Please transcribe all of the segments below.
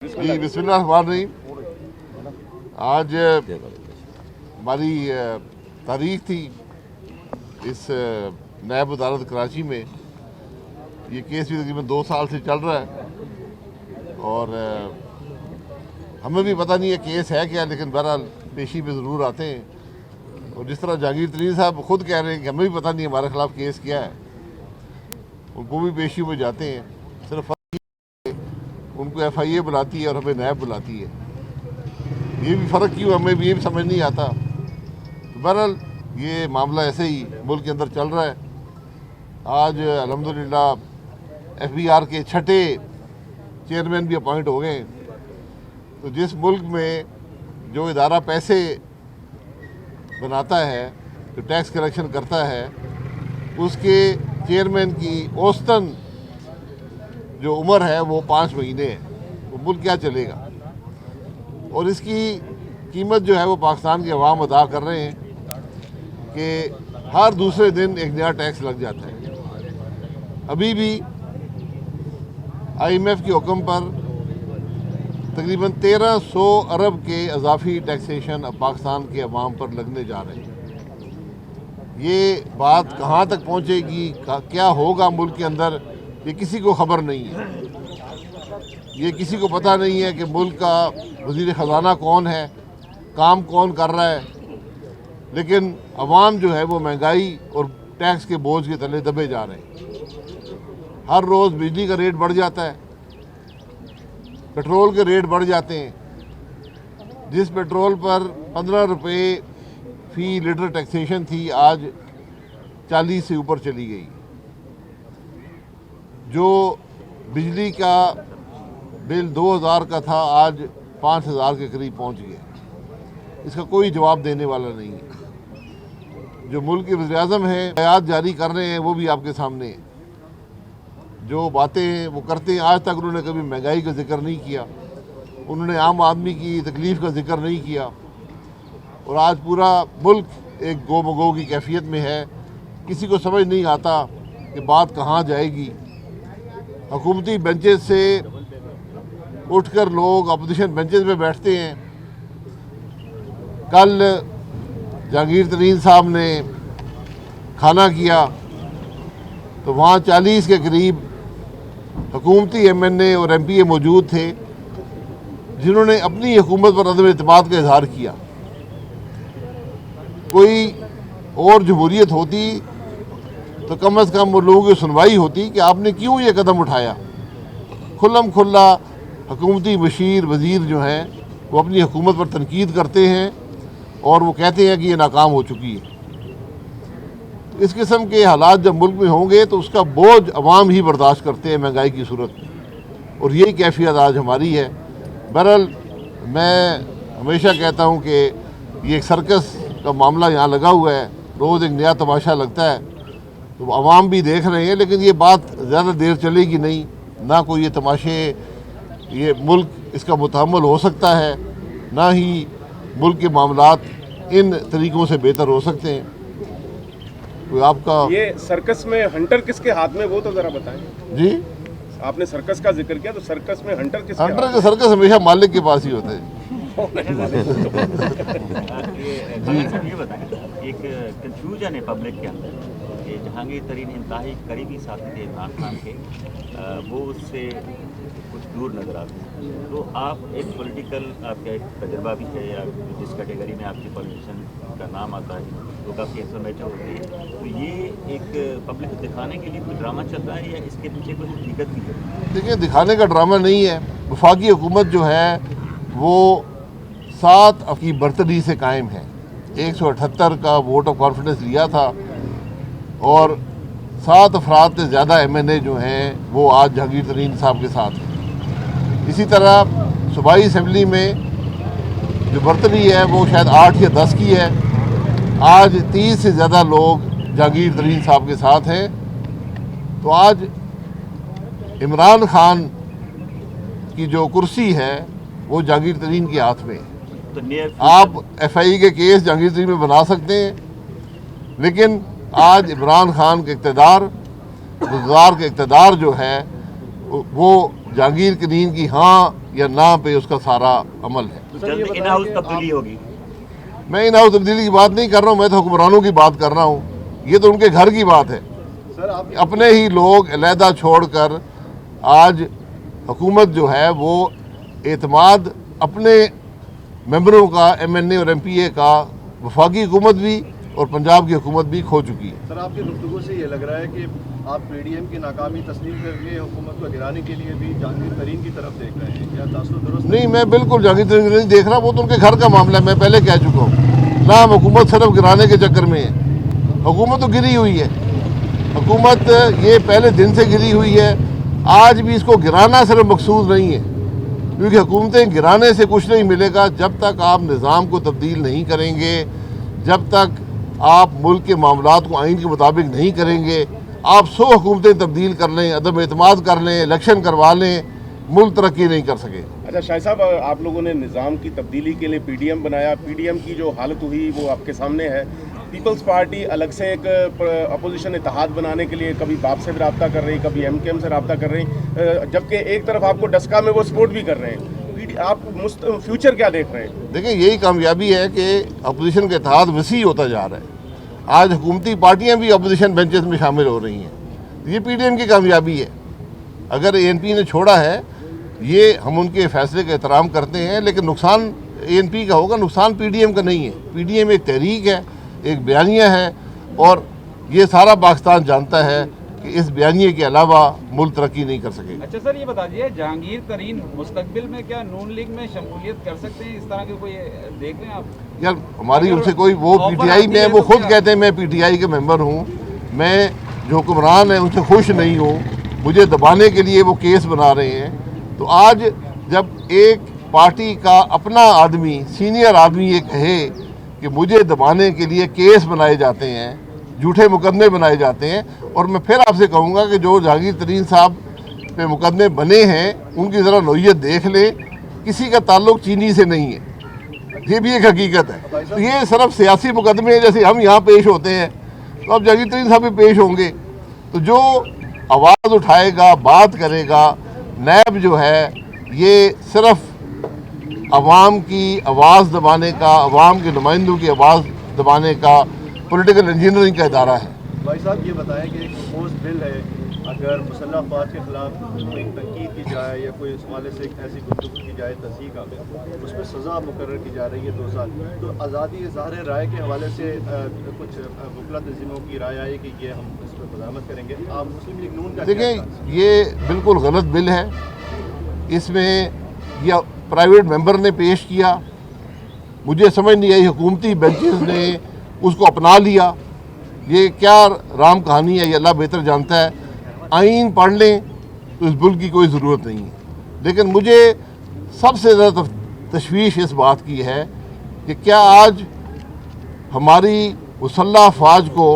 जी बिस्मिल्लाहिर्रहमानिर्रहीम। आज हमारी तारीख थी इस नायब अदालत कराची में। ये केस भी तकरीबन 2 साल से चल रहा है और हमें भी पता नहीं है केस है क्या, लेकिन बहरहाल पेशी में ज़रूर आते हैं। और जिस तरह जहांगीर तरीन साहब खुद कह रहे हैं कि हमें भी पता नहीं हमारे ख़िलाफ़ केस क्या है, उनको भी पेशी में जाते हैं। सिर्फ उनको FIA बुलाती है और हमें नैब बुलाती है। ये भी फ़र्क क्यों, हमें भी ये भी समझ नहीं आता। तो बहरहाल ये मामला ऐसे ही मुल्क के अंदर चल रहा है। आज अल्हम्दुलिल्लाह FBR के 6ठे चेयरमैन भी अपॉइंट हो गए। तो जिस मुल्क में जो इदारा पैसे बनाता है, जो टैक्स कलेक्शन करता है, उसके चेयरमैन की औसतन जो उम्र है वो 5 महीने है, वो मुल्क क्या चलेगा। और इसकी कीमत जो है वो पाकिस्तान के अवाम अदा कर रहे हैं कि हर दूसरे दिन एक नया टैक्स लग जाता है। अभी भी IMF के हुक्म पर तकरीबन 1300 अरब के अजाफी टैक्सेशन अब पाकिस्तान के अवाम पर लगने जा रहे हैं। ये बात कहाँ तक पहुँचेगी, क्या होगा मुल्क के अंदर, ये किसी को खबर नहीं है। ये किसी को पता नहीं है कि मुल्क का वज़ीर ख़जाना कौन है, काम कौन कर रहा है। लेकिन अवाम जो है वो महंगाई और टैक्स के बोझ के तले दबे जा रहे हैं। हर रोज़ बिजली का रेट बढ़ जाता है, पेट्रोल के रेट बढ़ जाते हैं। जिस पेट्रोल पर 15 रुपये फ़ी लीटर टैक्सेशन थी, आज 40 से ऊपर चली गई। जो बिजली का बिल 2000 का था, आज 5000 के करीब पहुंच गया। इसका कोई जवाब देने वाला नहीं है। जो मुल्क के वज़ीर-ए-आज़म हैं, बयान जारी कर रहे हैं, वो भी आपके सामने है। जो बातें वो करते हैं, आज तक उन्होंने कभी महंगाई का जिक्र नहीं किया, उन्होंने आम आदमी की तकलीफ़ का जिक्र नहीं किया। और आज पूरा मुल्क एक गो-मगो की कैफियत में है। किसी को समझ नहीं आता कि बात कहाँ जाएगी। हुकूमती बेंचेस से उठकर लोग अपोजिशन बेंचेस पे बैठते हैं। कल जहांगीर तरीन साहब ने खाना किया तो वहाँ 40 के करीब हुकूमती MNA और MPA मौजूद थे, जिन्होंने अपनी हुकूमत पर अदम एतमाद का इजहार किया। कोई और जमहूरियत होती तो कम से कम वो लोगों की सुनवाई होती कि आपने क्यों ये कदम उठाया। खुल्लम खुल्ला हुकूमती मशीर वज़ीर जो हैं वो अपनी हुकूमत पर तनकीद करते हैं और वो कहते हैं कि ये नाकाम हो चुकी है। तो इस किस्म के हालात जब मुल्क में होंगे तो उसका बोझ अवाम ही बर्दाश्त करते हैं महंगाई की सूरत में, और यही कैफियत आज हमारी है। बहरहाल मैं हमेशा कहता हूँ कि ये एक सर्कस का मामला यहाँ लगा हुआ है, रोज़ एक नया तमाशा लगता है। तो अवाम भी देख रहे हैं, लेकिन ये बात ज़्यादा देर चलेगी नहीं। ना कोई ये तमाशे, ये मुल्क इसका मुतहम्मल हो सकता है, ना ही मुल्क के मामलात इन तरीक़ों से बेहतर हो सकते हैं। तो आपका ये सर्कस में हंटर किसके हाथ में, वो तो ज़रा बताएं जी। आपने सर्कस का जिक्र किया, तो सर्कस में हंटर किसके हंटर हाथ का सर्कस हमेशा मालिक के पास ही होता है। ये बताएं, एक कंफ्यूजन है पब्लिक के अंदर कि जहांगीर तरीन इंतहाई करीबी साथी थे इमरान खान के, वो उससे कुछ दूर नजर आते हैं। तो आप एक पॉलिटिकल, आपका एक तजर्बा भी है, या जिस कैटेगरी में आपकी पॉलिटिशियन का नाम आता है तो काफ़ी इंफॉर्मेटिव होती है, तो ये एक पब्लिक को दिखाने के लिए कोई ड्रामा चल रहा है या इसके पीछे कोई हकीकत भी है? देखिए, दिखाने का ड्रामा नहीं है। वफाकी हुकूमत जो है वो 7 की बरतरी से कायम है। 178 का वोट ऑफ कॉन्फिडेंस लिया था और 7 अफराद से ज़्यादा MNA जो हैं वो आज जहांगीर तरीन साहब के साथ हैं। इसी तरह सूबाई असम्बली में जो बरतरी है वो शायद 8 या 10 की है। आज 30 से ज़्यादा लोग जहांगीर तरीन साहब के साथ हैं। तो आज इमरान खान की जो कुर्सी है वो जहांगीर तरीन के हाथ में है। तो आप FIA के केस जहांगीर तरीन में बना सकते हैं, लेकिन आज इमरान खान के इक़्तिदार, गुज़रात के इक़्तिदार जो है वो जहांगीर तरीन की हाँ या ना पे उसका सारा अमल है। जल्द इन हाउस तब्दीली होगी। मैं इन हाउस तब्दीली की बात नहीं कर रहा हूँ, मैं तो हुक्मरानों की बात कर रहा हूँ। ये तो उनके घर की बात है। सर आप अपने ही लोग अलहदा छोड़कर आज हुकूमत जो है वो एतमाद अपने मेंबरों का, MNA और MPA का, वफाकी हुकूमत भी और पंजाब की हुकूमत भी खो चुकी है। सर आपकी गुफ्तगू से ये लग रहा है कि आप PDM की नाकामी तस्लीम करके हुकूमत को गिराने के लिए भी जहांगीर तरीन की तरफ देख रहे हैं, क्या तासुर दुरुस्त नहीं, मैं बिल्कुल जहांगीर तरीन नहीं देख रहा, वो तो उनके घर का मामला है। मैं पहले कह चुका हूँ ना, हम हुकूमत सिर्फ गिराने के चक्कर में है। हुकूमत तो गिरी हुई है, हुकूमत ये पहले दिन से गिरी हुई है। आज भी इसको गिराना सिर्फ मकसूद नहीं है, क्योंकि हुकूमतें गिराने से कुछ नहीं मिलेगा। जब तक आप निज़ाम को तब्दील नहीं करेंगे, जब तक आप मुल्क के मामलात को आइन के मुताबिक नहीं करेंगे, आप 100 हुकूमतें तब्दील कर लें, अदम एतमाद कर लें, इलेक्शन करवा लें, मुल्क तरक्की नहीं कर सके। अच्छा शाह साहब, आप लोगों ने निज़ाम की तब्दीली के लिए PDM बनाया। PDM की जो हालत हुई वो आपके सामने है। पीपल्स पार्टी अलग से एक अपोजिशन इत्तेहाद बनाने के लिए कभी बाप से भी रब्ता कर रही, कभी MKM से रब्ता कर रही, जबकि एक तरफ आपको डस्का में वो सपोर्ट भी कर रहे हैं। आप फ्यूचर क्या देख रहे हैं? देखिए, यही कामयाबी है कि अपोजिशन का इत्तेहाद वसी होता जा रहा है। आज हुकूमती पार्टियां भी अपोजिशन बेंचेस में शामिल हो रही हैं। ये PDM की कामयाबी है। अगर ANP ने छोड़ा है, ये हम उनके फैसले का एहतराम करते हैं, लेकिन नुकसान ANP का होगा, नुकसान PDM का नहीं है। PDM एक तहरीक है, एक बयानिया है, और ये सारा पाकिस्तान जानता है कि इस बयानिए के अलावा मुल्क तरक्की नहीं कर सकेगा। अच्छा सर, ये बता दीजिए, जहांगीर तरीन मुस्तकबिल में क्या नून लीग में शमूलियत कर सकते हैं? इस तरह के कोई देख रहे हैं आप? यार, हमारी उनसे कोई, वो PTI में, वो खुद कहते हैं मैं PTI के मेंबर हूँ, मैं जो हुक्मरान है उनसे खुश नहीं हूँ, मुझे दबाने के लिए वो केस बना रहे हैं। तो आज जब एक पार्टी का अपना आदमी, सीनियर आदमी ये कहे कि मुझे दबाने के लिए केस बनाए जाते हैं, झूठे मुकदमे बनाए जाते हैं, और मैं फिर आपसे कहूँगा कि जो जहांगीर तरीन साहब पे मुकदमे बने हैं उनकी ज़रा नौइयत देख ले। किसी का ताल्लुक चीनी से नहीं है, ये भी एक हकीकत है। तो ये सिर्फ सियासी मुकदमे हैं, जैसे हम यहाँ पेश होते हैं तो अब जहांगीर तरीन साहब भी पेश होंगे। तो जो आवाज़ उठाएगा, बात करेगा, नैब जो है ये सिर्फ अवाम की आवाज़ दबाने का, अवाम के नुमाइंदों की आवाज़ दबाने का पॉलिटिकल इंजीनियरिंग का इदारा है। भाई साहब ये बताएं कि एक प्रपोज बिल है, अगर मुसल्लह अफवाज के खिलाफ कोई तनकीद की जाए या कोई इस हवाले से ऐसी गुफ्तगू की जाए तस्दीक का, उसमें सज़ा मुकर्रर की जा रही है 2 साल। तो आज़ादी इज़हार राय के हवाले से कुछ वकला तंजीमों की राय आई कि ये हम इस पर मज़ामत करेंगे। आप मुस्लिम लीग नून का देखिए, ये बिल्कुल गलत बिल है। इसमें यह प्राइवेट मेंबर ने पेश किया, मुझे समझ नहीं आई, हुकूमती बेंचेस ने उसको अपना लिया। ये क्या राम कहानी है, ये अल्लाह बेहतर जानता है। आइन पढ़ लें तो इस बिल की कोई ज़रूरत नहीं है। लेकिन मुझे सबसे ज़्यादा तशवीश इस बात की है कि क्या आज हमारी मुसल्लह अफवाज को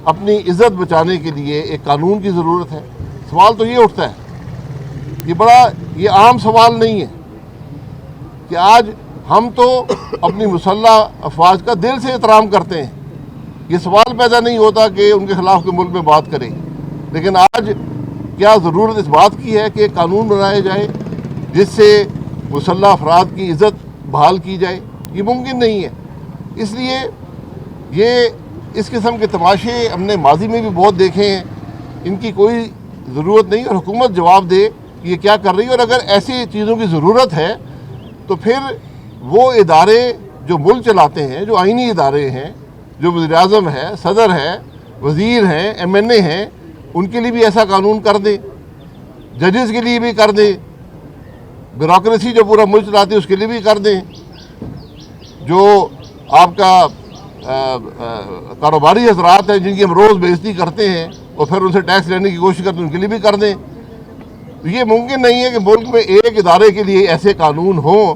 अपनी इज़्ज़त बचाने के लिए एक कानून की ज़रूरत है? सवाल तो ये उठता है, ये आम सवाल नहीं है कि आज हम तो अपनी मुसल्लह अफवाज का दिल से एहतराम करते हैं। ये सवाल पैदा नहीं होता कि उनके खिलाफ के मुल्क में बात करें, लेकिन आज क्या ज़रूरत इस बात की है कि कानून बनाया जाए जिससे मुसल्लह अफराद की इज़्ज़त बहाल की जाए? ये मुमकिन नहीं है। इसलिए ये इस किस्म के तमाशे हमने माजी में भी बहुत देखे हैं, इनकी कोई ज़रूरत नहीं। और हुकूमत जवाब दे कि ये क्या कर रही है, और अगर ऐसी चीज़ों की ज़रूरत है तो फिर वो इदारे जो मुल्क चलाते हैं, जो आइनी इदारे हैं, जो वज़ीर-ए-आज़म है, सदर है, वज़ीर हैं, MNA हैं, उनके लिए भी ऐसा कानून कर दें, जजेस के लिए भी कर दें, ब्यूरोक्रेसी जो पूरा मुल्क चलाती है उसके लिए भी कर दें, जो आपका कारोबारी हजरात हैं जिनकी हम रोज़ बेइज्जती करते हैं और फिर उनसे टैक्स लेने की कोशिश करते हैं, उनके लिए भी कर दें। तो ये मुमकिन नहीं है कि मुल्क में एक इदारे के लिए ऐसे कानून हों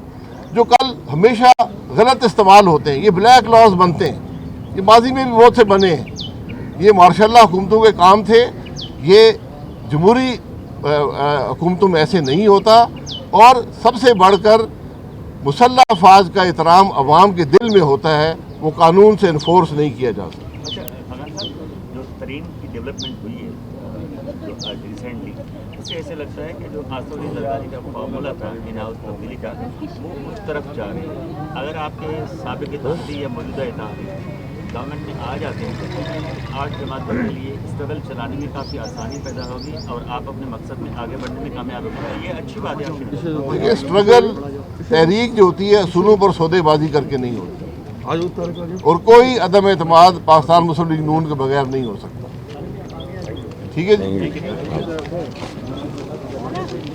जो कल हमेशा गलत इस्तेमाल होते हैं। ये ब्लैक लॉज बनते हैं, ये माजी में भी बहुत से बने हैं। ये मार्शल्लाह हुकूमतों के काम थे, ये जमहूरी हुकूमतों में ऐसे नहीं होता। और सबसे बढ़कर मुसल्लह अफवाज का एहतराम अवाम के दिल में होता है, वो कानून से इन्फोर्स नहीं किया जा सकता। अच्छा फरहान साहब, जो तरीन की डेवलपमेंट हुई है जो रिसेंटली, उससे से ऐसे लगता है कि जो आसफ अली जरदारी का फॉर्मूला था इन हाउस तब्दीली का, वो उस तरफ जा रही है। अगर आपके साबिक इत्तेहादी या मौजूदा इत्तेहादी गवर्नमेंट में आ जाते हैं तो 8 जमातों के लिए स्ट्रगल चलाने में काफ़ी आसानी पैदा होगी और आप अपने मकसद में आगे बढ़ने में कामयाब होंगे। ये अच्छी बात है आपके लिए। देखिए, स्ट्रगल तहरीक जो होती है सुनू पर सौदेबाजी करके नहीं होती, और कोई अदम एतमाद पाकिस्तान मुस्लिम लीग नून के बगैर नहीं हो सकता। ठीक है जी।